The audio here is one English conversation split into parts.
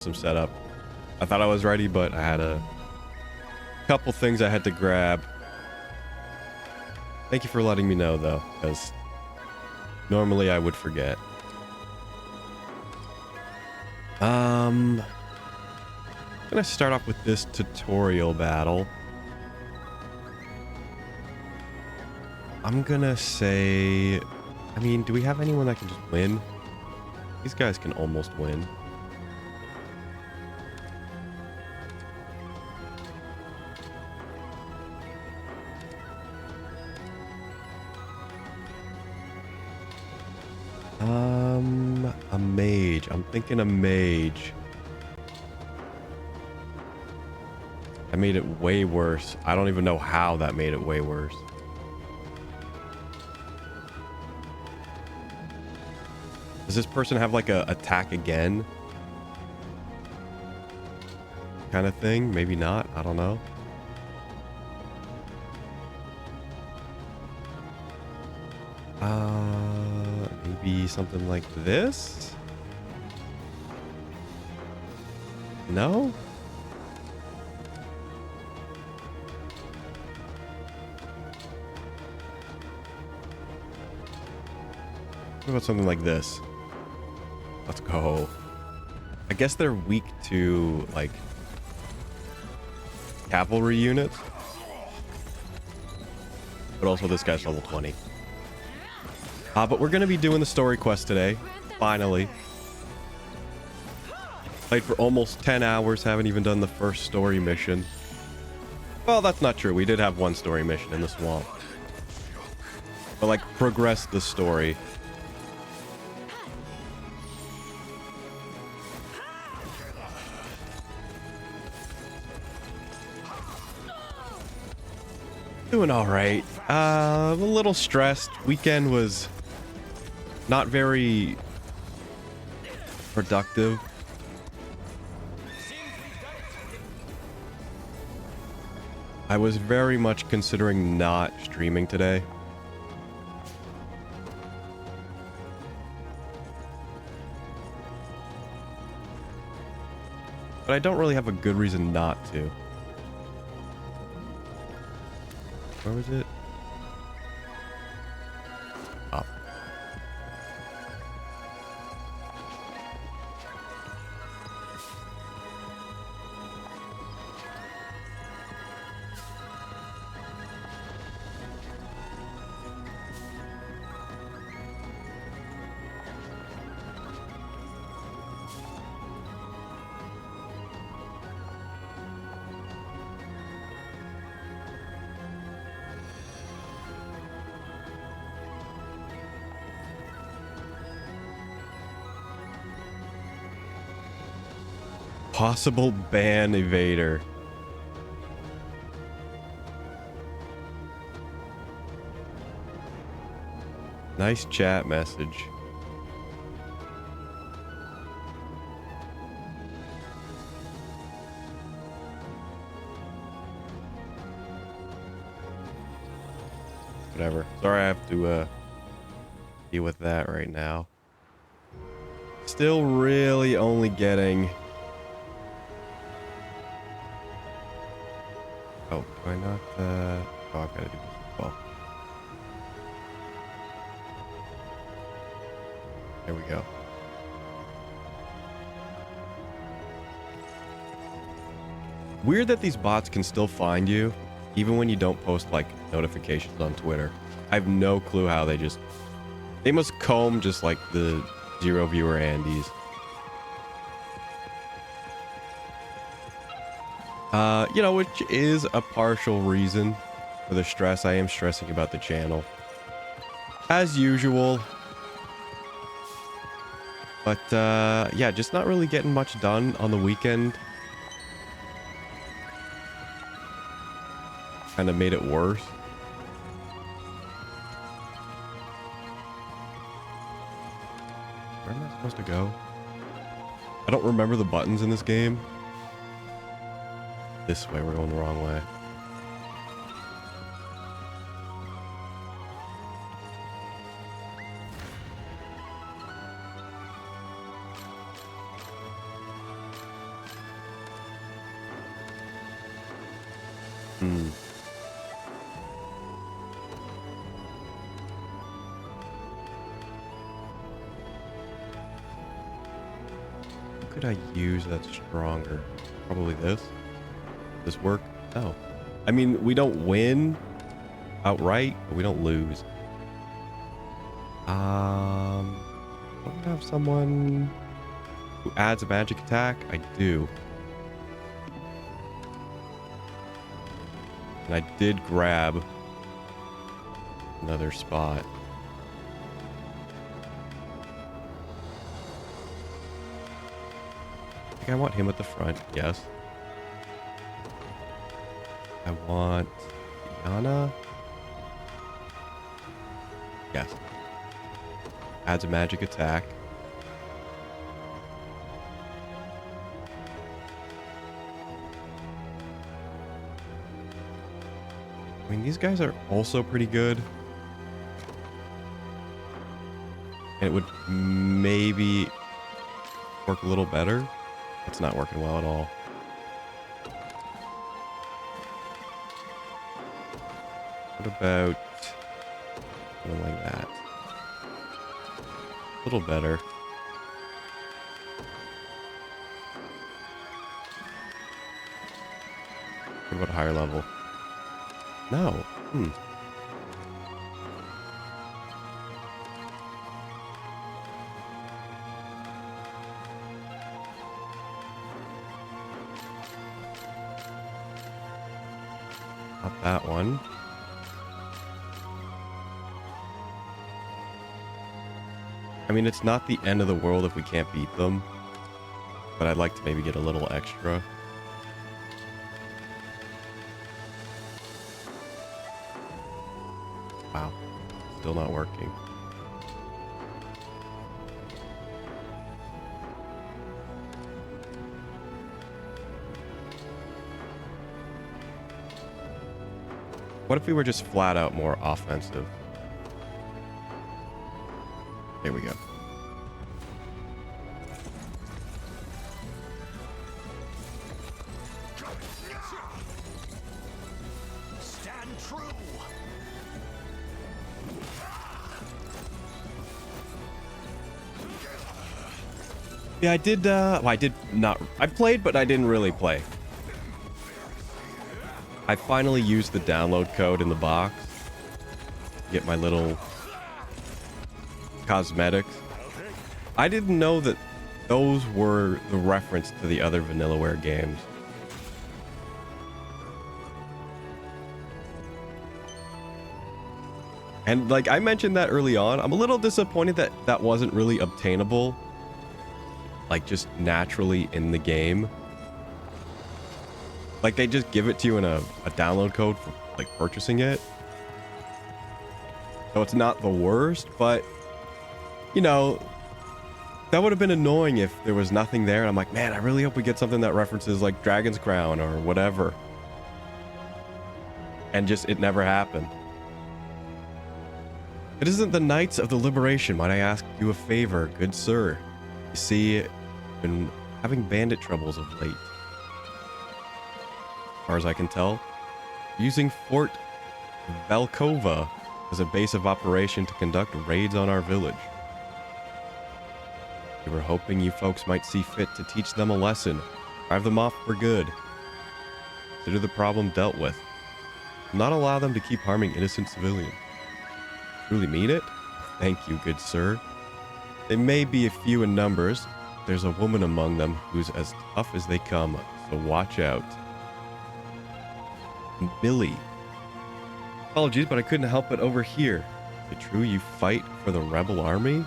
some setup. I thought I was ready, but I had a couple things I had to grab. Thank you for letting me know, though, because normally I would forget. I'm gonna start off with this tutorial battle. I'm gonna say, I mean, do we have anyone that can just win? These guys can almost win. A mage. I'm thinking a mage. I made it way worse. I don't even know how that made it way worse. Does this person have like a attack again? Kind of thing? Maybe not. I don't know. Maybe something like this? No? What about something like this? Let's go. I guess they're weak to, like, cavalry units. But also this guy's level 20. But we're going to be doing the story quest today. Finally. Played for almost 10 hours. Haven't even done the first story mission. Well, that's not true. We did have one story mission in the swamp. But, like, progress the story. Doing all right. A little stressed. Weekend was not very productive. I was very much considering not streaming today. But I don't really have a good reason not to. Where was it? Up. Possible ban evader. Nice chat message. Whatever. Sorry I have to deal with that right now. Still really only getting... Oh, do I not, oh, I've got to do this as well. There we go. Weird that these bots can still find you, even when you don't post, like, notifications on Twitter. I have no clue how they just... They must comb just, like, the zero viewer Andes. You know, which is a partial reason for the stress. I am stressing about the channel. As usual. But, yeah, just not really getting much done on the weekend. Kind of made it worse. Where am I supposed to go? I don't remember the buttons in this game. This way, we're going the wrong way. Hmm. What could I use that's stronger? Probably this. Does this work? No. I mean, we don't win outright, but we don't lose. Don't we have someone who adds a magic attack? I do. And I did grab another spot. I think I want him at the front, yes. I want Yana. Yes. Adds a magic attack. I mean, these guys are also pretty good. And it would maybe work a little better. It's not working well at all. What about something like that? A little better. What about a higher level? No. Not that one. I mean, it's not the end of the world if we can't beat them, but I'd like to maybe get a little extra. Wow. Still not working. What if we were just flat out more offensive? There we go. Stand true. Yeah, I did, well, I did not, I played, but I didn't really play. I finally used the download code in the box to get my little cosmetics. I didn't know that those were the reference to the other Vanillaware games. And like I mentioned that early on, I'm a little disappointed that that wasn't really obtainable, like just naturally in the game. Like they just give it to you in a download code for like purchasing it. So it's not the worst, but you know, that would have been annoying if there was nothing there. And I'm like, man, I really hope we get something that references like Dragon's Crown or whatever. And just, it never happened. It isn't the Knights of the Liberation. Might I ask you a favor, good sir? You see, I've been having bandit troubles of late. As far as I can tell, using Fort Valkova as a base of operation to conduct raids on our village. We were hoping you folks might see fit to teach them a lesson, drive them off for good. Consider the problem dealt with. Do not allow them to keep harming innocent civilians. Truly mean it? Thank you, good sir. They may be a few in numbers. There's a woman among them who's as tough as they come, so watch out. Billy. Apologies, but I couldn't help but overhear. Is it true you fight for the rebel army?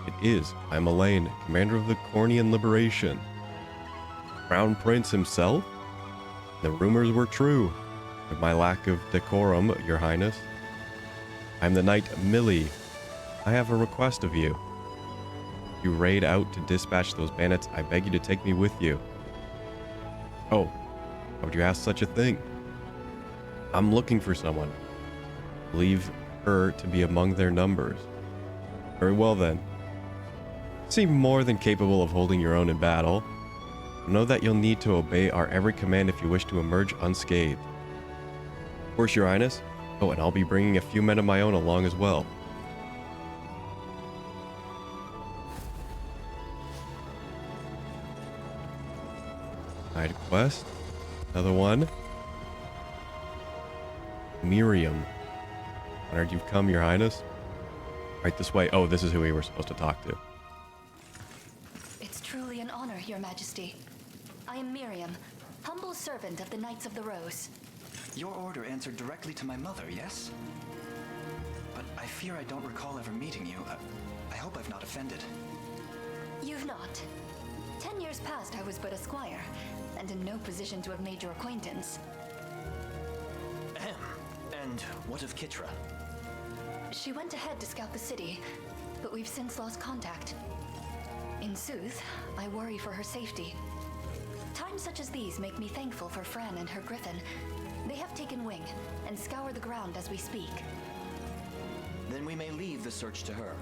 It is. I'm Elaine, commander of the Cornian Liberation. Crown Prince himself? The rumors were true. Of my lack of decorum, your highness. I'm the knight Millie. I have a request of you. If you raid out to dispatch those bandits, I beg you to take me with you. Oh, why would you ask such a thing? I'm looking for someone. Believe her to be among their numbers. Very well then. Seem more than capable of holding your own in battle. Know that you'll need to obey our every command if you wish to emerge unscathed. Of course, Your Highness. Oh, and I'll be bringing a few men of my own along as well. Side quest. Another one. Miriam. Honored you've come, Your Highness. Right this way. Oh, this is who we were supposed to talk to. It's truly an honor, Your Majesty. I am Miriam, humble servant of the Knights of the Rose. Your order answered directly to my mother, yes? But I fear I don't recall ever meeting you. I hope I've not offended. You've not. 10 years past, I was but a squire, and in no position to have made your acquaintance. Ahem. And what of Kitra? She went ahead to scout the city, but we've since lost contact. In sooth, I worry for her safety. Times such as these make me thankful for Fran and her griffin. They have taken wing and scour the ground as we speak. Then we may leave the search to her.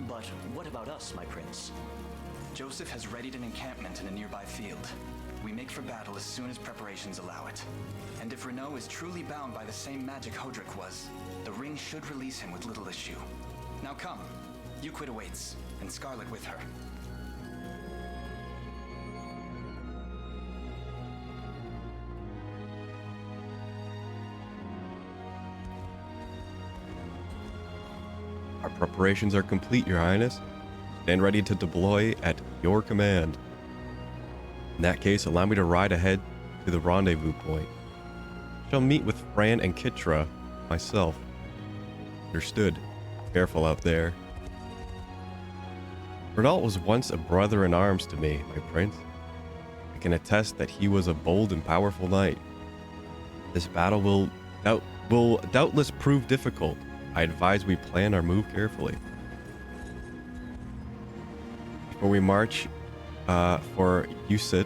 But what about us, my prince? Joseph has readied an encampment in a nearby field. We make for battle as soon as preparations allow it. And if Renaud is truly bound by the same magic Hodrick was, the ring should release him with little issue. Now come. Euclid awaits, and Scarlet with her. Our preparations are complete, Your Highness. Stand ready to deploy at your command. In that case, allow me to ride ahead to the rendezvous point. Shall meet with Fran and Kitra myself. Understood. Careful out there. Renaud was once a brother in arms to me, my prince. I can attest that he was a bold and powerful knight. This battle will doubtless prove difficult. I advise we plan our move carefully. Before we march for Usit,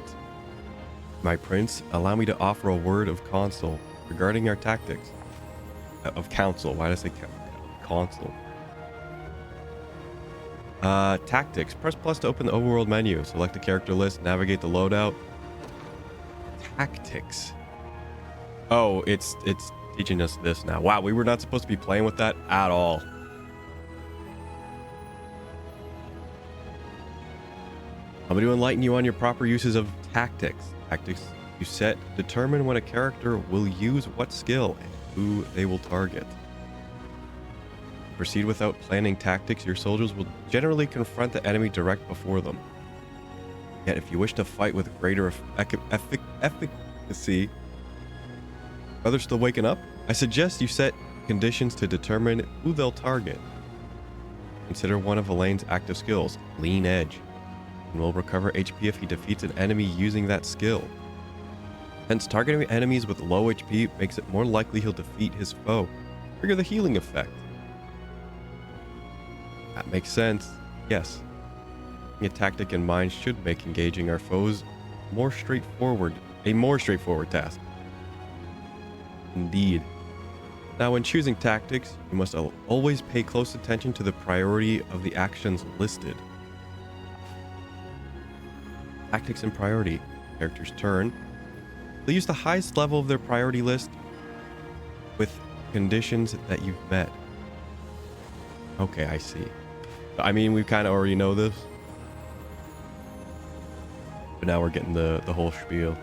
my prince, allow me to offer a word of counsel regarding our tactics. Of counsel. Why did I say counsel? Tactics. Press plus to open the overworld menu. Select a character list. Navigate the loadout. Tactics. Oh, it's teaching us this now. Wow, we were not supposed to be playing with that at all. I'm going to enlighten you on your proper uses of tactics. Tactics you set determine when a character will use what skill and who they will target. Proceed without planning tactics, your soldiers will generally confront the enemy direct before them. Yet if you wish to fight with greater efficacy, others still waking up? I suggest you set conditions to determine who they'll target. Consider one of Elaine's active skills, Lean Edge, and will recover HP if he defeats an enemy using that skill. Hence, targeting enemies with low HP makes it more likely he'll defeat his foe. Trigger the healing effect. That makes sense. Yes. Having a tactic in mind should make engaging our foes a more straightforward task. Indeed. Now, when choosing tactics, you must always pay close attention to the priority of the actions listed. Tactics and priority. Character's turn. They'll use the highest level of their priority list with conditions that you've met. Okay, I see. I mean, we kind of already know this. But now we're getting the whole spiel.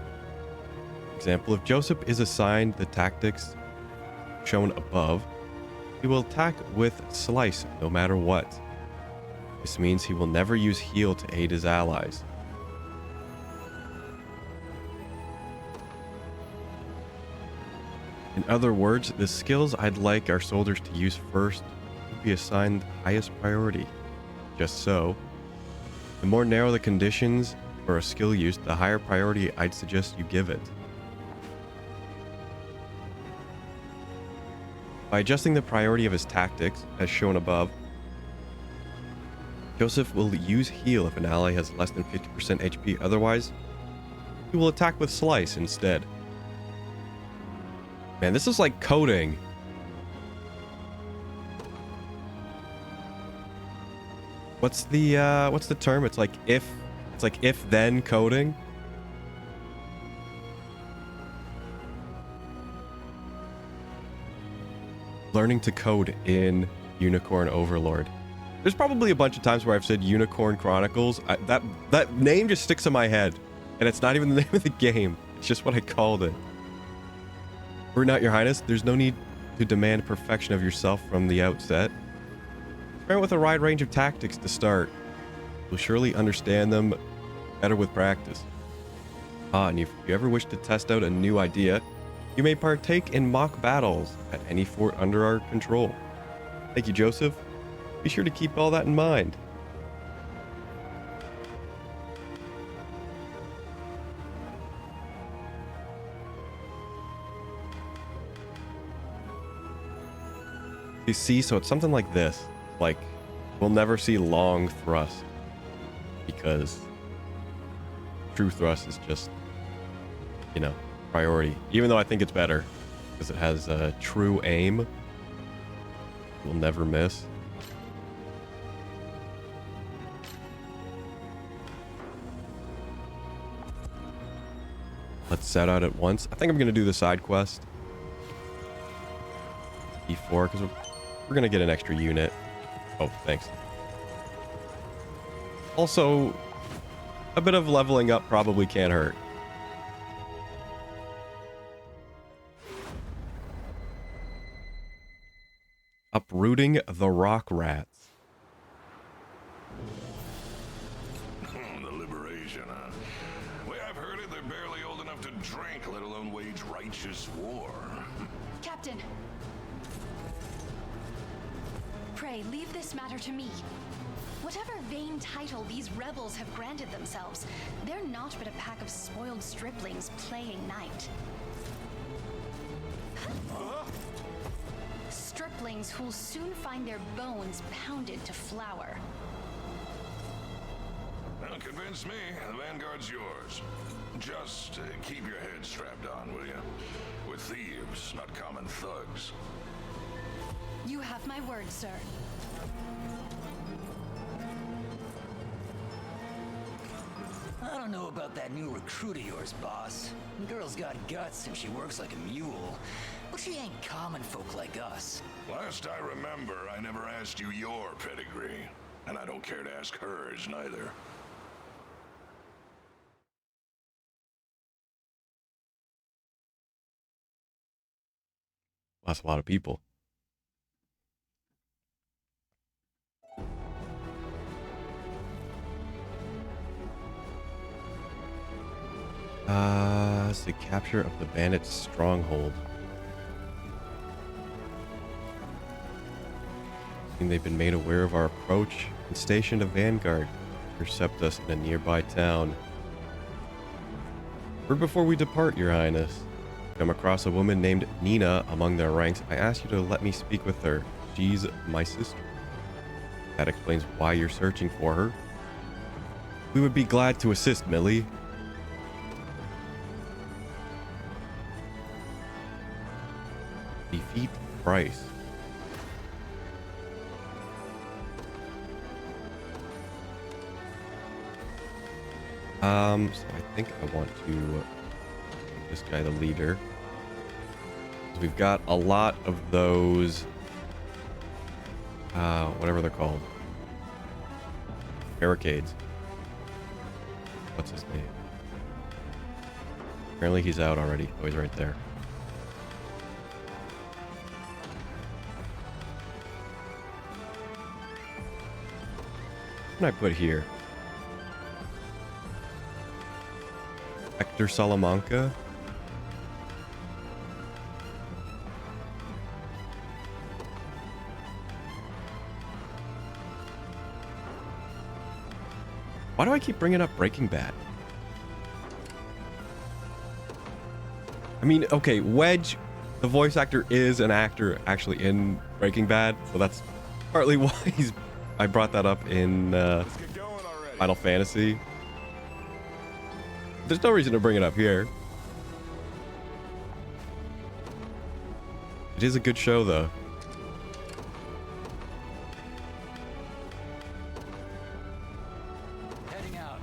Example, if Joseph is assigned the tactics shown above, he will attack with Slice no matter what. This means he will never use Heal to aid his allies. In other words, the skills I'd like our soldiers to use first would be assigned the highest priority. Just so, the more narrow the conditions for a skill use, the higher priority I'd suggest you give it. By adjusting the priority of his tactics, as shown above, Joseph will use Heal if an ally has less than 50% HP, otherwise, he will attack with Slice instead. Man, this is like coding. What's the term? It's like if It's like if-then coding. Learning to code in Unicorn Overlord. There's probably a bunch of times where I've said Unicorn Chronicles. That name just sticks in my head. And it's not even the name of the game. It's just what I called it. Were it not, Your Highness, there's no need to demand perfection of yourself from the outset. Start with a wide range of tactics to start. You'll surely understand them better with practice. And if you ever wish to test out a new idea, you may partake in mock battles at any fort under our control. Thank you, Joseph. Be sure to keep all that in mind. You see, so it's something like this. Like, we'll never see long thrust because true thrust is just, you know, priority. Even though I think it's better because it has a true aim. You'll never miss. Let's set out at once. I think I'm going to do the side quest. E4 because we're going to get an extra unit. Oh, thanks. Also, a bit of leveling up probably can't hurt. Uprooting the rock rats. The liberation, huh? Way I've heard it, they're barely old enough to drink, let alone wage righteous war. Captain! Pray, leave this matter to me. Whatever vain title these rebels have granted themselves, they're not but a pack of spoiled striplings playing knight. Striplings who'll soon find their bones pounded to flour. Well, convince me. The Vanguard's yours. Just keep your head strapped on, will you? We're thieves, not common thugs. You have my word, sir. I don't know about that new recruit of yours, boss. The girl's got guts and she works like a mule. But she ain't common folk like us. Last I remember, I never asked you your pedigree. And I don't care to ask hers, neither. That's a lot of people. It's the capture of the bandits' stronghold. They've been made aware of our approach and stationed a vanguard to intercept us in a nearby town. Before we depart, Your Highness, come across a woman named Nina among their ranks. I ask you to let me speak with her. She's my sister. That explains why you're searching for her. We would be glad to assist, Millie. Defeat Price. So I think I want to make this guy the leader. So we've got a lot of those, whatever they're called, barricades. What's his name? Apparently he's out already. Oh, he's right there. What can I put here? Hector Salamanca. Why do I keep bringing up Breaking Bad? I mean, okay, Wedge, the voice actor, is an actor actually in Breaking Bad, so that's partly why I brought that up in Final Fantasy. There's no reason to bring it up here. It is a good show, though. Heading out.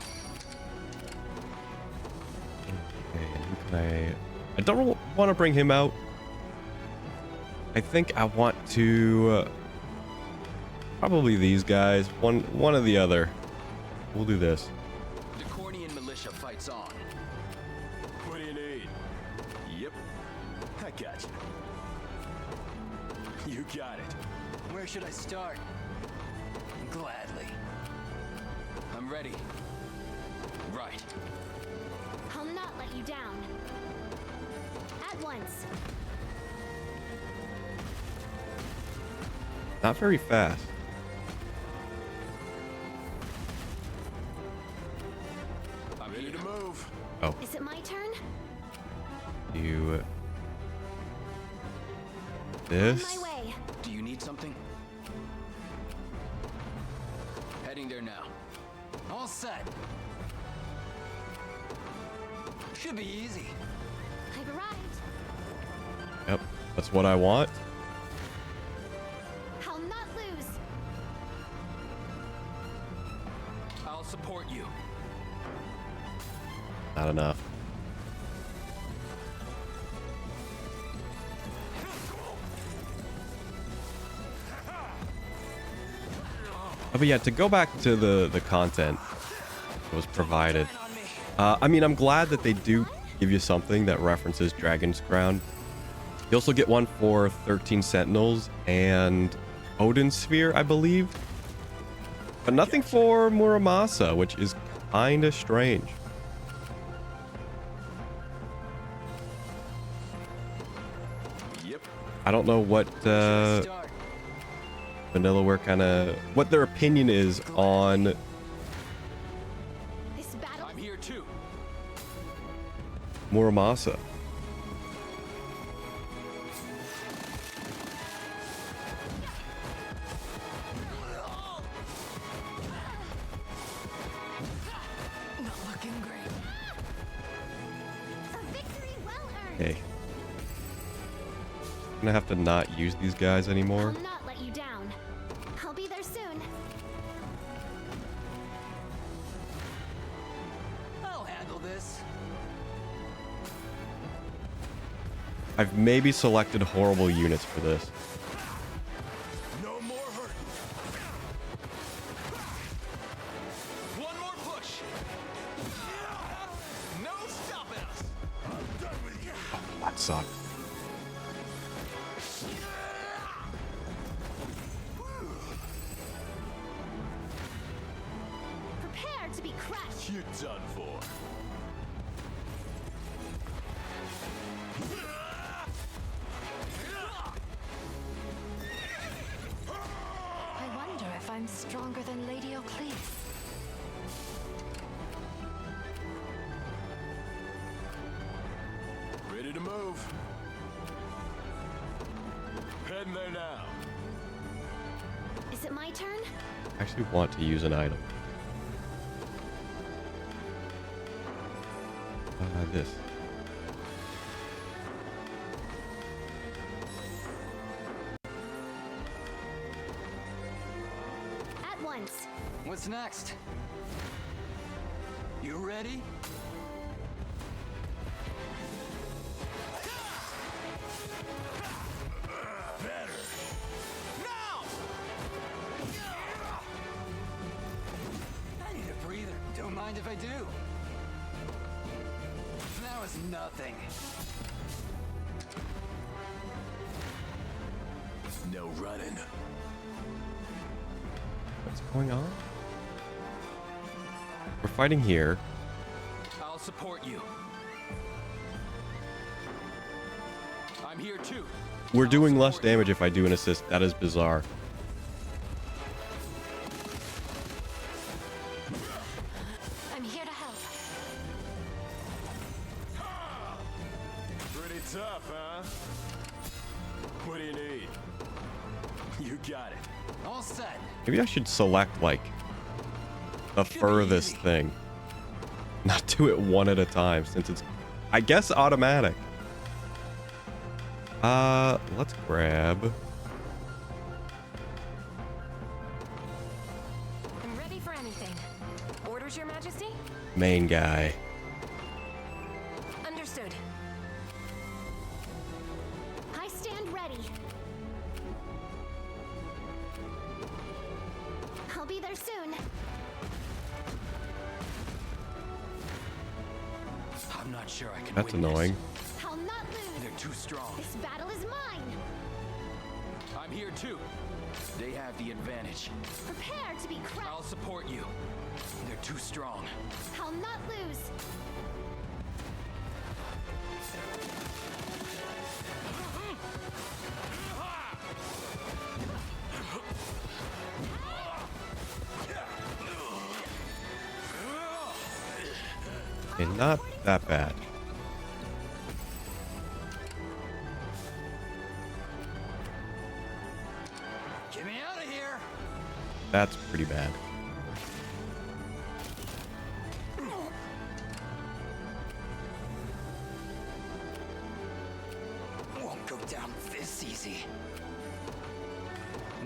I don't want to bring him out. I think I want to probably these guys. One or the other. We'll do this. The Cornian militia fights on. What do you need? Yep, I got you. You got it. Where should I start? Gladly. I'm ready. Right. I'll not let you down. At once. Not very fast. I'm ready to move. Oh, Is it my turn? you. On This. my way. Do you need something? Heading there now. All set. Should be easy. I've arrived. Yep, that's what I want. I'll not lose. I'll support you. Not enough. Oh, but yeah, to go back to the content that was provided. I mean, I'm glad that they do give you something that references Dragon's Crown. You also get one for 13 Sentinels and Odin's Sphere, I believe. But nothing for Muramasa, which is kind of strange. Yep. I don't know what Start. Vanillaware kind of... what their opinion is on This battle. I'm here too. Muramasa. Not looking great. A victory well earned. Okay. I'm gonna have to not use these guys anymore. I'll not let you down. I'll be there soon. I'll handle this. I've maybe selected horrible units for this. No more hurt. One more push. No stopping us. I'm done with you. That sucks. Prepare to be crushed. You're done for. I wonder if I'm stronger than Lady Oclese. Ready to move. Heading there now. Is it my turn? I actually want to use an item. This. At once. What's next? You ready? I need a breather. Don't mind if I do. That was nothing. No running. What's going on? We're fighting here. I'll support you. I'm here too. We're I'll doing less support you. damage if I do an assist. That is bizarre. I'm here to help. Pretty tough, huh? What do you need? You got it. All set. Maybe I should select, like, the Should be furthest easy. thing. Not do it one at a time, since it's, I guess, automatic. Let's grab... I'm ready for anything. Orders, Your Majesty? main guy. Understood. I'm not sure I can That's win this. annoying. I'll not lose. They're too strong. This battle is mine. I'm here too. They have the advantage. Prepare to be I'll crushed. support you. They're too strong. I'll not lose. Okay, not that bad. Get me out of here. That's pretty bad. Won't go down this easy.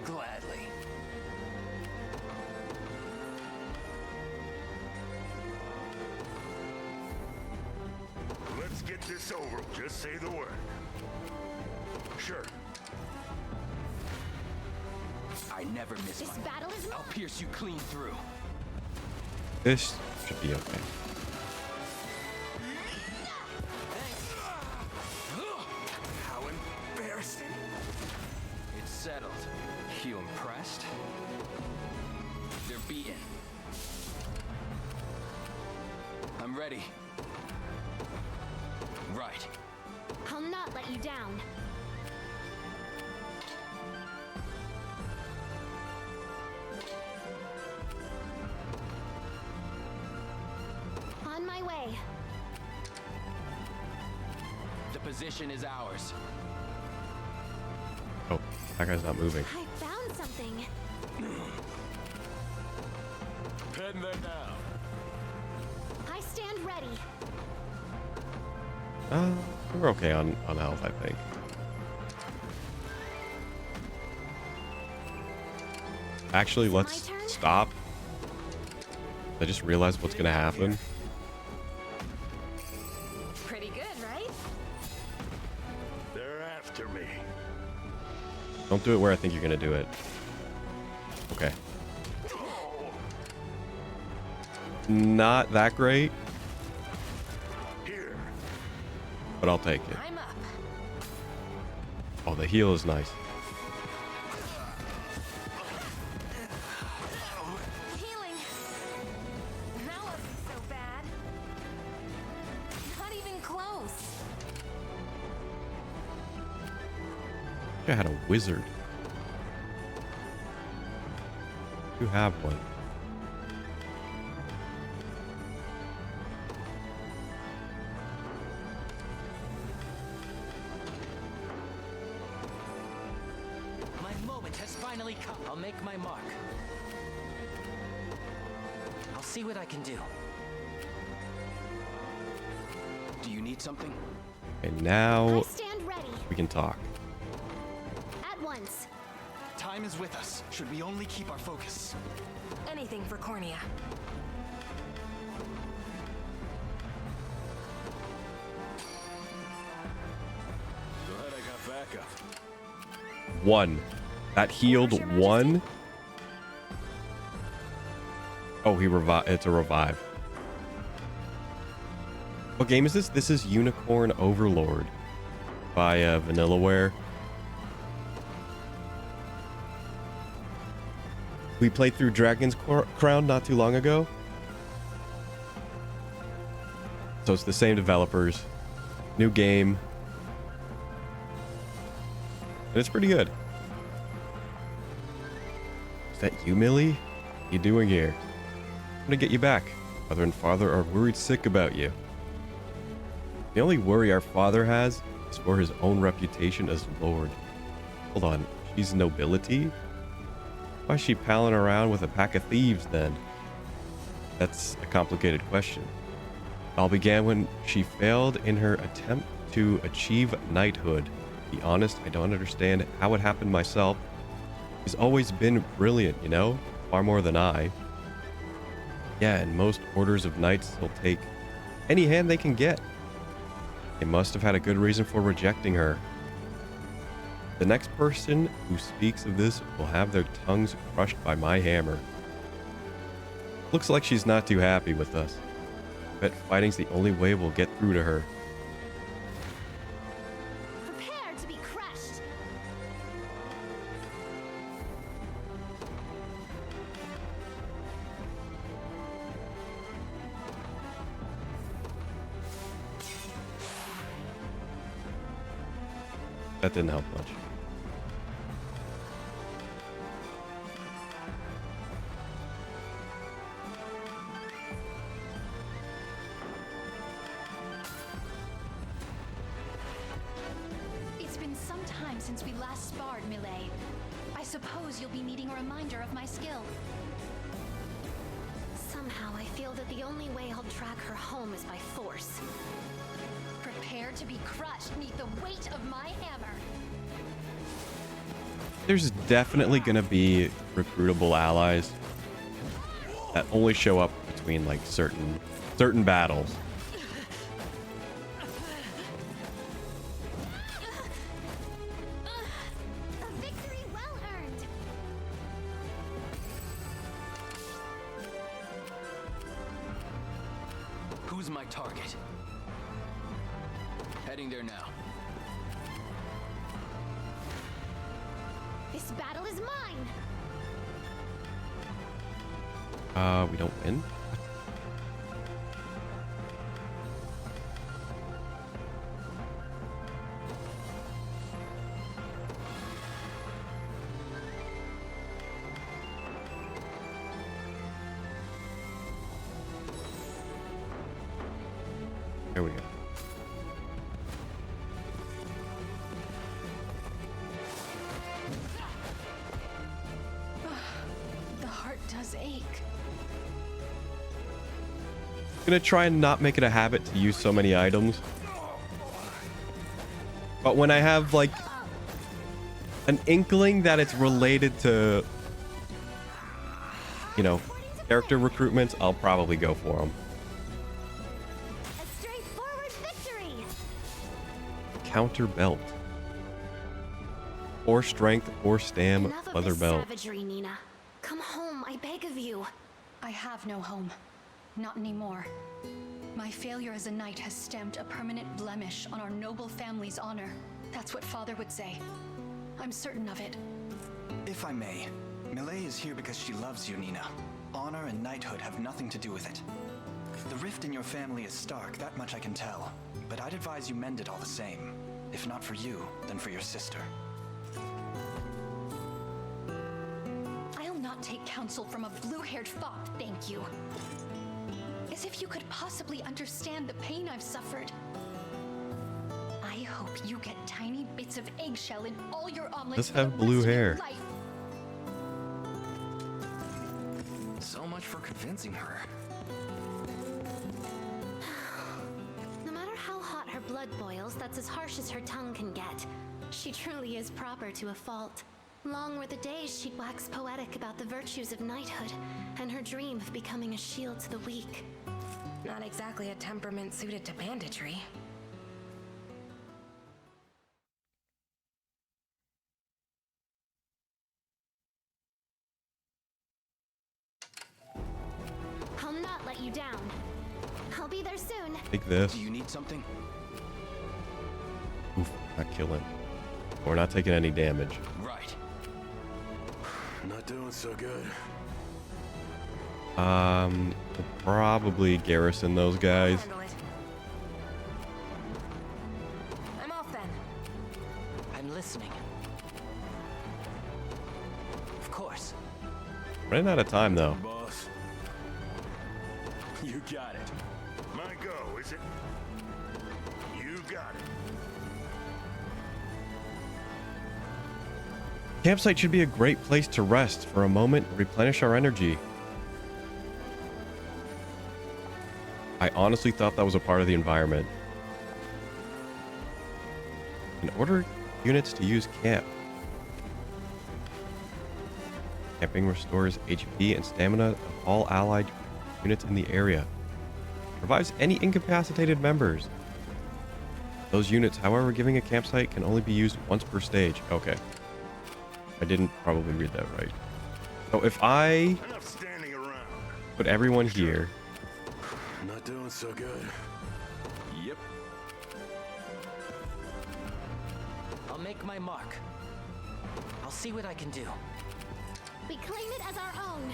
Gladly. Let's get this over. Just say the word. Sure. I never miss This my battle is mine. I'll pierce you clean through. This should be okay. How embarrassing. It's settled. You impressed? They're beaten. I'm ready. Right. I'll not let you down. On my way. The position is ours. Oh, that guy's not moving. I found something. Heading there now. I stand ready. We're okay on health, I think. Actually, let's My turn? stop. I just realized what's gonna happen. Pretty good, right? They're after me. Don't do it where I think you're gonna do it. Okay. Not that great, Here. but I'll take it. I'm up. Oh, the heal is nice. Healing. That wasn't so bad. Not even close. I had a wizard. You have one. My moment has finally come. I'll make my mark. I'll see what I can do. Do you need something? And I now stand ready. we can talk. At once. Time is with us. Should we only keep our focus? Anything for Cornea. Glad I got backup. One. That healed Your Majesty? one. Oh, he revive. It's a revive. What game is this? This is Unicorn Overlord by Vanillaware. We played through Dragon's Crown not too long ago. So it's the same developers. New game. And it's pretty good. Is that you, Millie? What are you doing here? I'm gonna get you back. Mother and father are worried sick about you. The only worry our father has is for his own reputation as Lord. Hold on, she's nobility? Why is she palling around with a pack of thieves then? That's a complicated question. It all began when she failed in her attempt to achieve knighthood. To be honest, I don't understand how it happened myself. She's always been brilliant, you know? Far more than I. Yeah, and most orders of knights will take any hand they can get. They must have had a good reason for rejecting her. The next person who speaks of this will have their tongues crushed by my hammer. Looks like she's not too happy with us. Bet fighting's the only way we'll get through to her. Prepare to be crushed. That didn't help much. It's been some time since we last sparred, Millet. I suppose you'll be needing a reminder of my skill. Somehow I feel that the only way I'll drag her home is by force. Prepare to be crushed beneath the weight of my hammer. There's definitely going to be recruitable allies that only show up between like certain battles. A victory well earned. Who's my target? Heading there now. This battle is mine. We don't win. There we go. The heart does ache. Gonna try and not make it a habit to use so many items. But when I have like an inkling that it's related to, you know, character recruitments, I'll probably go for them. A straightforward victory. Counter belt. Or strength or stam Enough of leather this belt. savagery, Nina. Come home, I beg of you. I have no home. Not anymore. My failure as a knight has stamped a permanent blemish on our noble family's honor. That's what Father would say. I'm certain of it. If I may, Millet is here because she loves you, Nina. Honor and knighthood have nothing to do with it. The rift in your family is stark, that much I can tell. But I'd advise you mend it all the same. If not for you, then for your sister. I'll not take counsel from a blue-haired fop, thank you. As if you could possibly understand the pain I've suffered. I hope you get tiny bits of eggshell in all your omelets. Let's for the have blue rest of your hair. life. So much for convincing her. No matter how hot her blood boils, that's as harsh as her tongue can get. She truly is proper to a fault. Long were the days she'd wax poetic about the virtues of knighthood, and her dream of becoming a shield to the weak. Not exactly a temperament suited to banditry. I'll not let you down. I'll be there soon. Take this. Do you need something? Oof, not killing. We're not taking any damage. Right. Not doing so good. We'll probably garrison those guys. Handle it. I'm off then. I'm listening. Of course. Running out of time though. Boss. You got it. My go, is it? You got it. Campsite should be a great place to rest for a moment, replenish our energy. I honestly thought that was a part of the environment. And order units to use camp. Camping restores HP and stamina of all allied units in the area. Revives any incapacitated members. Those units, however, giving a campsite can only be used once per stage. Okay. I didn't probably read that right. So if I Enough standing around. put everyone here, Not doing so good. Yep. I'll make my mark. I'll see what I can do. We claim it as our own.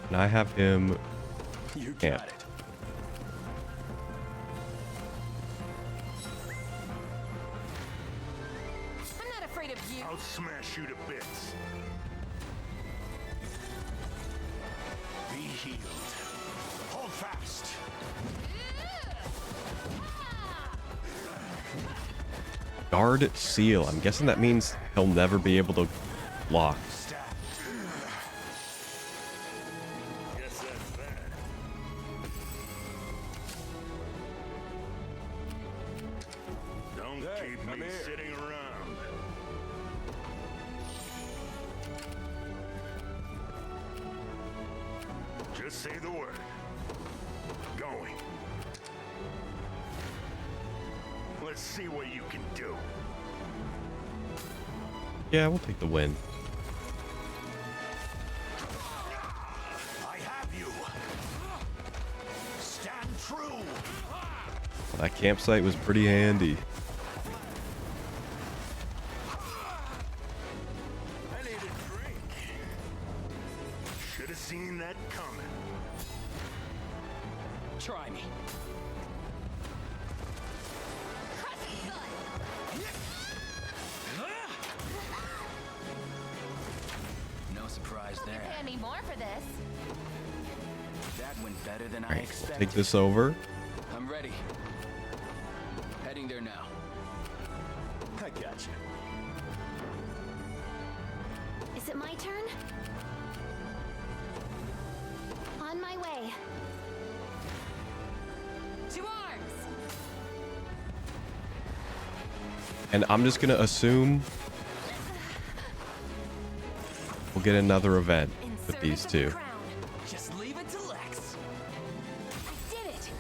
And I have him. You Yeah. got it. I'm not afraid of you. I'll smash you to bits. Be healed. Hold fast. Guard seal. I'm guessing that means he'll never be able to block. Guess that's that. Don't Hey, keep I'm me here. sitting around. Just say the word. Going. Let's see what you can do. Yeah, we'll take the win. I have you. Stand true. Well, that campsite was pretty handy. I need a drink. Should have seen that coming. Try me. No surprise there. Pay me more for this. That went better than I Alright, expected. take this over. I'm ready. Heading there now. I got you. Is it my turn? On my way. To arms! And I'm just gonna assume we'll get another event with Insert these it to the two. crown. Just leave it to Lex. I did it!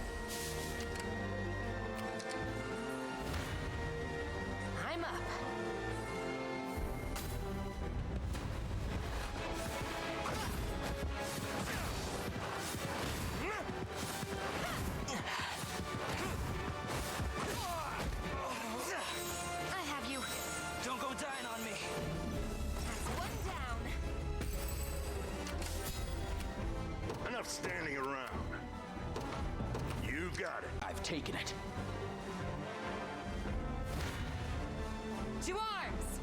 I'm up. I have you. Don't go dying on me. That's one down. Enough standing around. You got it. I've taken it. To arms!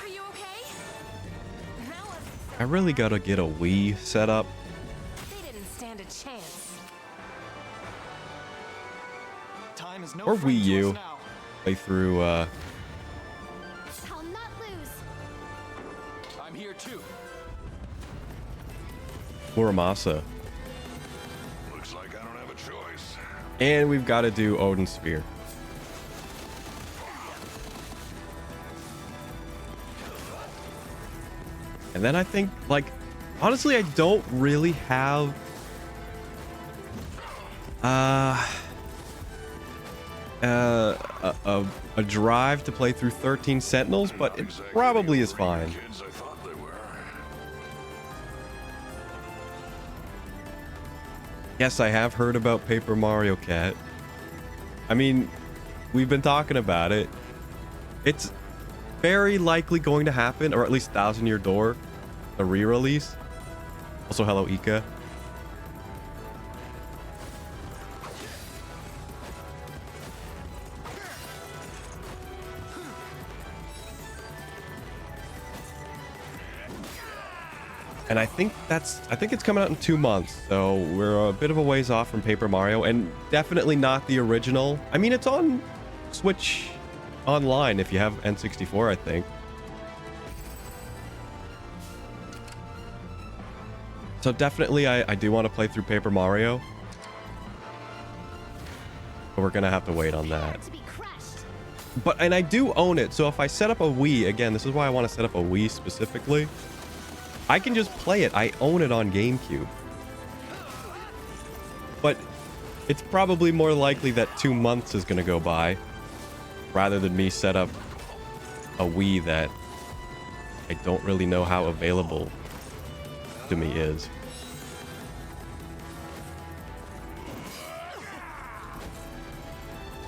Are you okay? Now let's... I really gotta get a Wii set up. They didn't stand a chance. Time is no Or friend Wii to U. us now. Play through I'll not lose. I'm here too. Muramasa. Looks like I don't have a choice. And we've got to do Odin Sphere. And then I think, like, honestly, I don't really have a drive to play through 13 Sentinels, but it Exactly probably the is fine. kids I thought they were. Yes, I have heard about Paper Mario Cat. I mean, we've been talking about it. It's very likely going to happen, or at least Thousand Year Door, a re-release. Also, hello, Ika. And I think it's coming out in 2 months, so we're a bit of a ways off from Paper Mario, and definitely not the original. I mean, it's on Switch Online if you have N64, I think. So definitely, I do want to play through Paper Mario, but we're gonna have to wait on that. To be crushed. And I do own it, so if I set up a Wii, again, this is why I want to set up a Wii specifically. I can just play it. I own it on GameCube. But it's probably more likely that 2 months is going to go by rather than me set up a Wii that I don't really know how available to me is.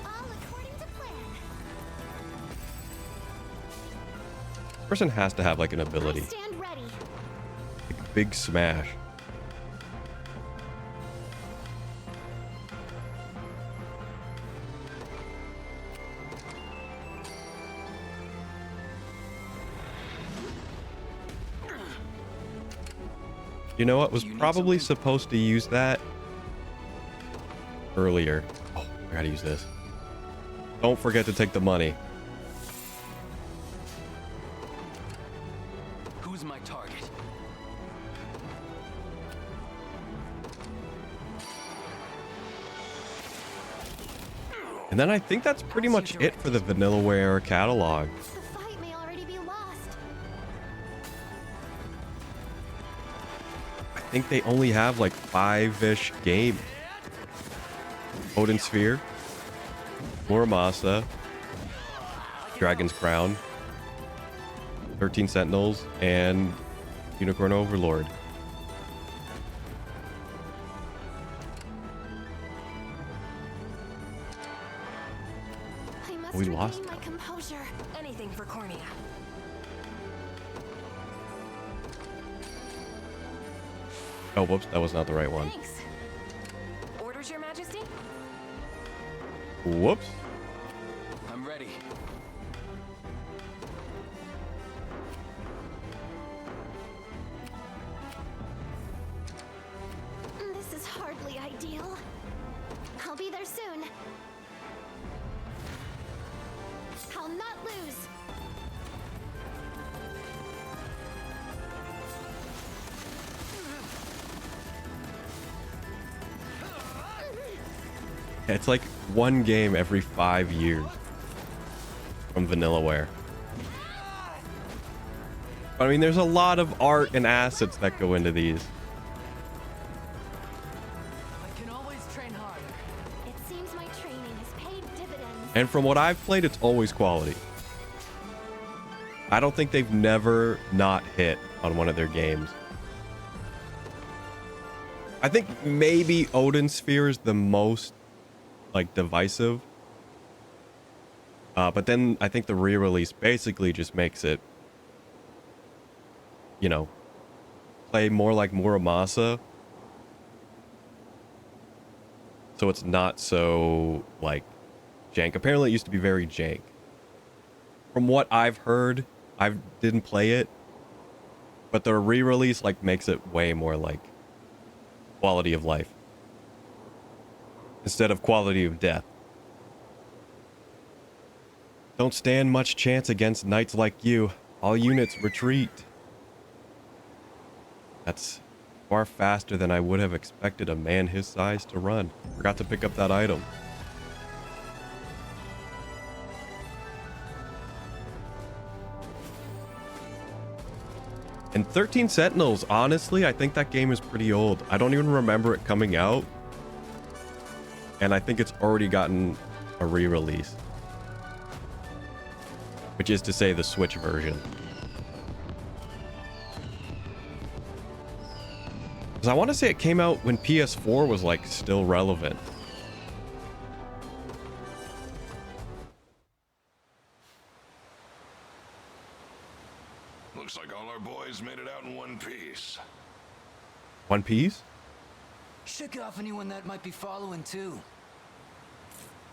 All according to plan. This person has to have like an ability, Stand ready. like a big smash. You know what? Was probably supposed to use that earlier. Oh, I gotta use this. Don't forget to take the money. Who's my target? And then I think that's pretty much it for the Vanillaware catalog. The fight may already be lost. I think they only have like 5-ish games. Odin Sphere, Muramasa, Dragon's Crown, 13 Sentinels, and Unicorn Overlord. I must We regain lost my composure. Anything for Cornea. Oh, whoops, that was not the right one. Thanks. Orders, Your Majesty? Whoops. I'm ready. This is hardly ideal. I'll be there soon. I'll not lose. It's like one game every 5 years from Vanillaware. But I mean, there's a lot of art and assets that go into these. I can always train harder. It seems my training has paid dividends. And from what I've played, it's always quality. I don't think they've never not hit on one of their games. I think maybe Odin Sphere is the most like divisive. But then I think the re-release basically just makes it, you know, play more like Muramasa. So it's not so like jank. Apparently it used to be very jank. From what I've heard, I didn't play it, but the re-release like makes it way more like quality of life instead of quality of death. Don't stand much chance against knights like you. All units retreat. That's far faster than I would have expected a man his size to run. Forgot to pick up that item. And 13 Sentinels, honestly, I think that game is pretty old. I don't even remember it coming out. And I think it's already gotten a re-release. Which is to say the Switch version. Because I want to say it came out when PS4 was like still relevant. Looks like all our boys made it out in one piece. One Piece? Shook off anyone that might be following too.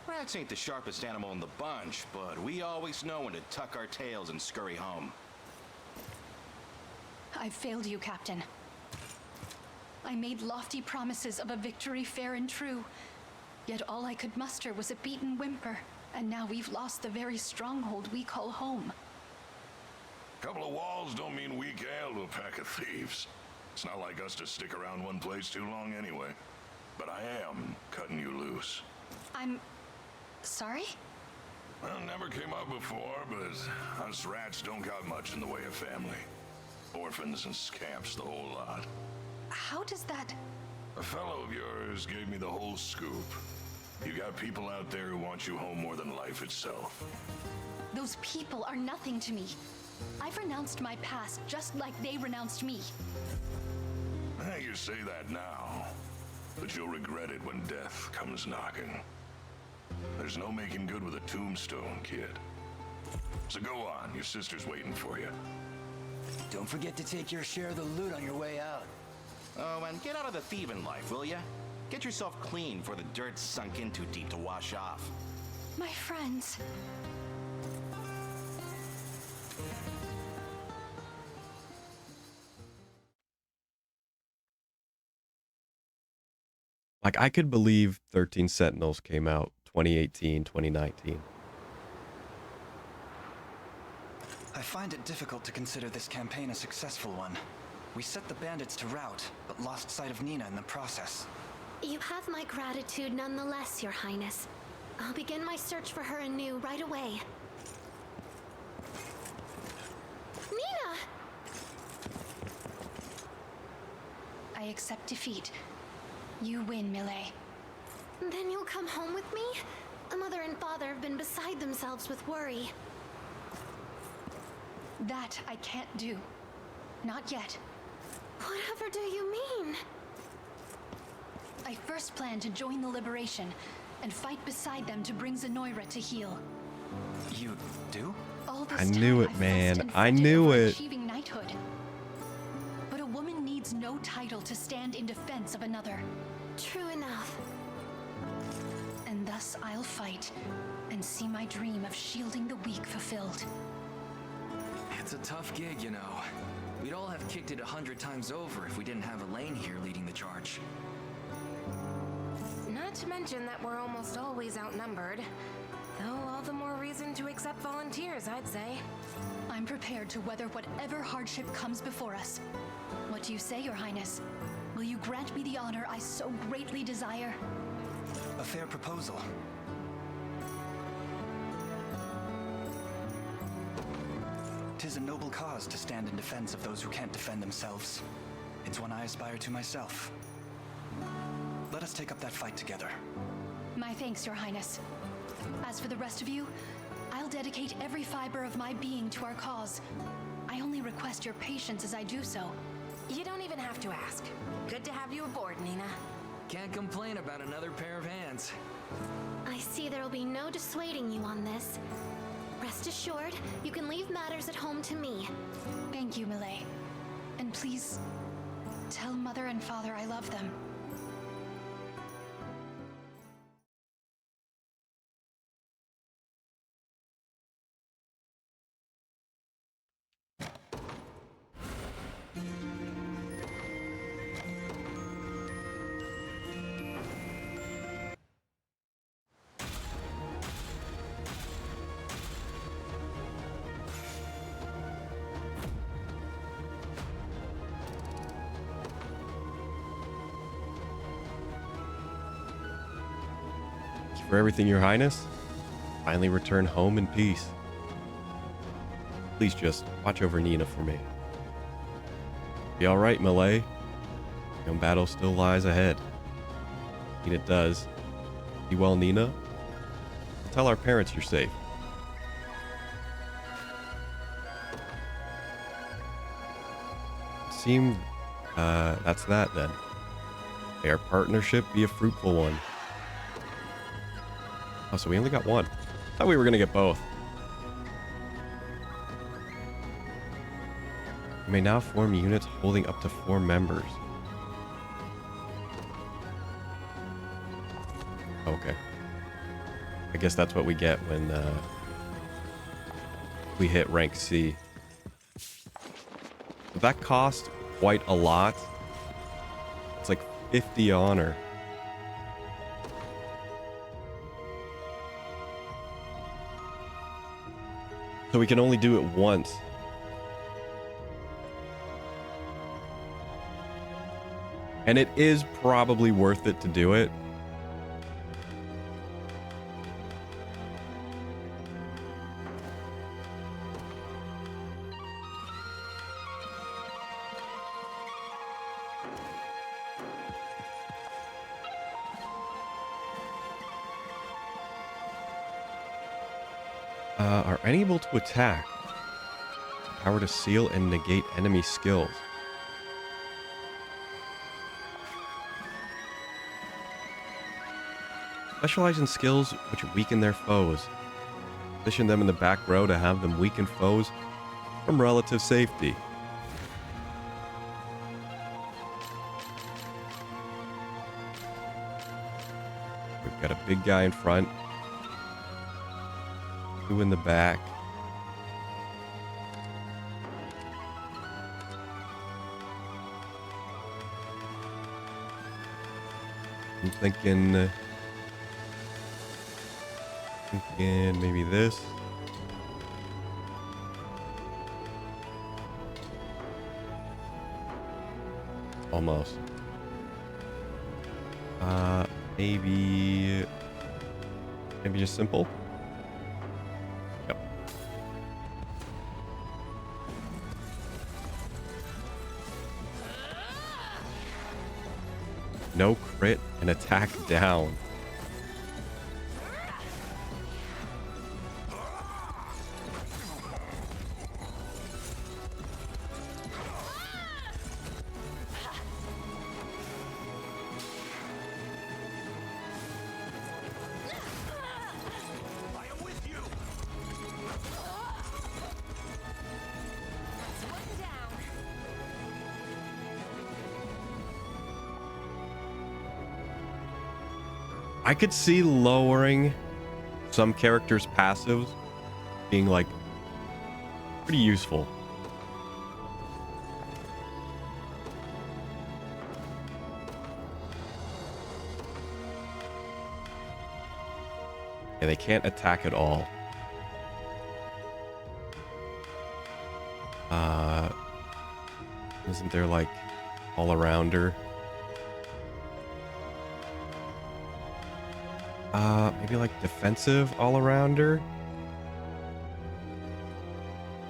Rats ain't the sharpest animal in the bunch, but we always know when to tuck our tails and scurry home. I failed you, Captain. I made lofty promises of a victory fair and true, yet all I could muster was a beaten whimper, and now we've lost the very stronghold we call home. Couple of walls don't mean weak ale to a pack of thieves. It's not like us to stick around one place too long anyway. But I am cutting you loose. I'm... sorry? Well, never came up before, but us rats don't got much in the way of family. Orphans and scamps, the whole lot. How does that... A fellow of yours gave me the whole scoop. You got people out there who want you home more than life itself. Those people are nothing to me. I've renounced my past just like they renounced me. You say that now, but you'll regret it when death comes knocking. There's no making good with a tombstone, kid. So go on, your sister's waiting for you. Don't forget to take your share of the loot on your way out. Oh, and get out of the thieving life, will ya? Get yourself clean before the dirt's sunk in too deep to wash off. My friends. Like, I could believe 13 Sentinels came out 2018, 2019. I find it difficult to consider this campaign a successful one. We set the bandits to rout, but lost sight of Nina in the process. You have my gratitude nonetheless, Your Highness. I'll begin my search for her anew right away. Nina! I accept defeat. You win, Millet. Then you'll come home with me? The mother and father have been beside themselves with worry. That I can't do. Not yet. Whatever do you mean? I first plan to join the Liberation and fight beside them to bring Zenoira to heel. You do? All this I knew time, it, I've man. fussed and I fretted knew over it. Achieving knighthood. But a woman needs no title to stand in defense of another. True enough. And thus I'll fight and see my dream of shielding the weak fulfilled. It's a tough gig, you know. We'd all have kicked it 100 times over if we didn't have Elaine here leading the charge. Not to mention that we're almost always outnumbered. Though all the more reason to accept volunteers, I'd say. I'm prepared to weather whatever hardship comes before us. What do you say, Your Highness? Will you grant me the honor I so greatly desire? A fair proposal. Tis a noble cause to stand in defense of those who can't defend themselves. It's one I aspire to myself. Let us take up that fight together. My thanks, Your Highness. As for the rest of you, I'll dedicate every fiber of my being to our cause. I only request your patience as I do so. You don't even have to ask. Good to have you aboard, Nina. Can't complain about another pair of hands. I see there'll be no dissuading you on this. Rest assured, you can leave matters at home to me. Thank you, Millet. And please, tell Mother and Father I love them. For everything, Your Highness. Finally return home in peace. Please just watch over Nina for me. Be alright, Millet. No battle still lies ahead. And it does. Be well, Nina. Tell our parents you're safe. Seemed that's that then. May our partnership be a fruitful one. Oh, so we only got one. Thought we were gonna get both. You may now form units holding up to 4 members. Okay. I guess that's what we get when we hit rank C. But that cost quite a lot. It's like 50 honor. So we can only do it once. And it is probably worth it to do it. Are unable to attack. Power to seal and negate enemy skills. Specialize in skills which weaken their foes. Position them in the back row to have them weaken foes from relative safety. We've got a big guy in front. 2 in the back. I'm thinking maybe this. Almost. Maybe just simple. Yep. No crit and attack down. I could see lowering some characters' passives being like pretty useful. Yeah, they can't attack at all. Isn't there like all-arounder? Maybe like defensive all-arounder?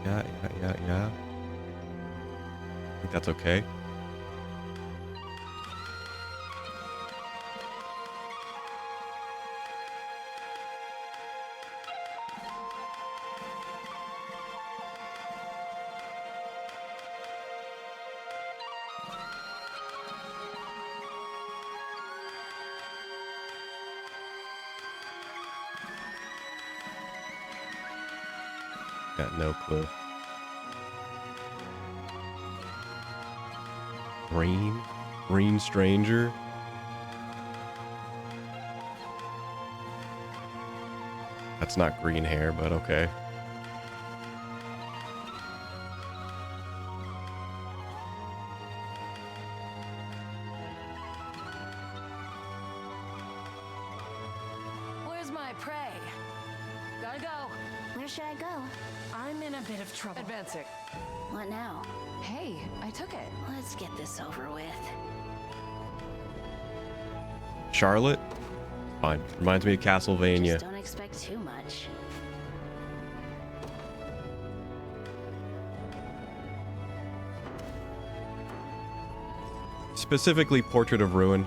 Yeah. I think that's okay. Got no clue. Green stranger. That's not green hair, but okay. Where's my prey? Gotta go. Where should I go? I'm in a bit of trouble. Advancing. What now? Hey, I took it. Let's get this over with. Charlotte? Fine. Reminds me of Castlevania. Just don't expect too much. Specifically Portrait of Ruin.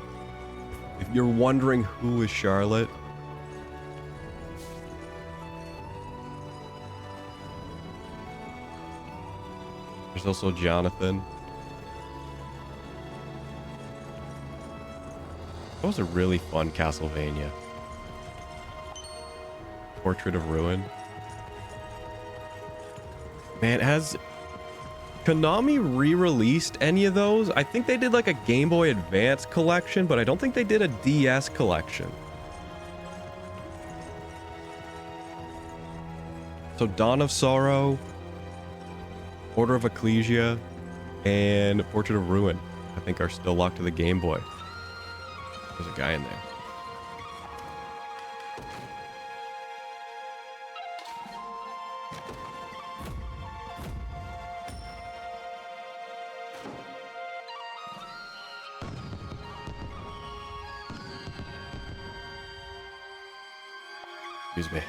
If you're wondering who is Charlotte, there's also Jonathan. That was a really fun Castlevania. Portrait of Ruin. Man, has Konami re-released any of those? I think they did like a Game Boy Advance collection, but I don't think they did a DS collection. So Dawn of Sorrow, Order of Ecclesia, and Portrait of Ruin, I think, are still locked to the Game Boy. There's a guy in there. Excuse me.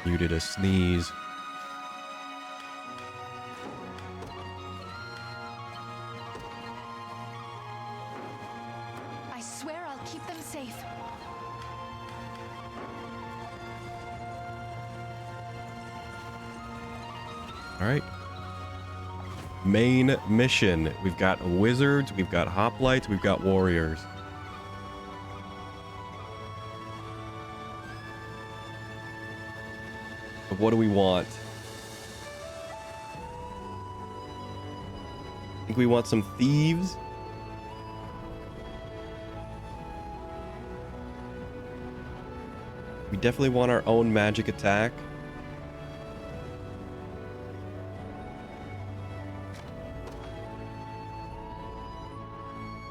Muted a sneeze. I swear I'll keep them safe. All right. Main mission. We've got wizards, we've got hoplites, we've got warriors. But what do we want? I think we want some thieves. We definitely want our own magic attack.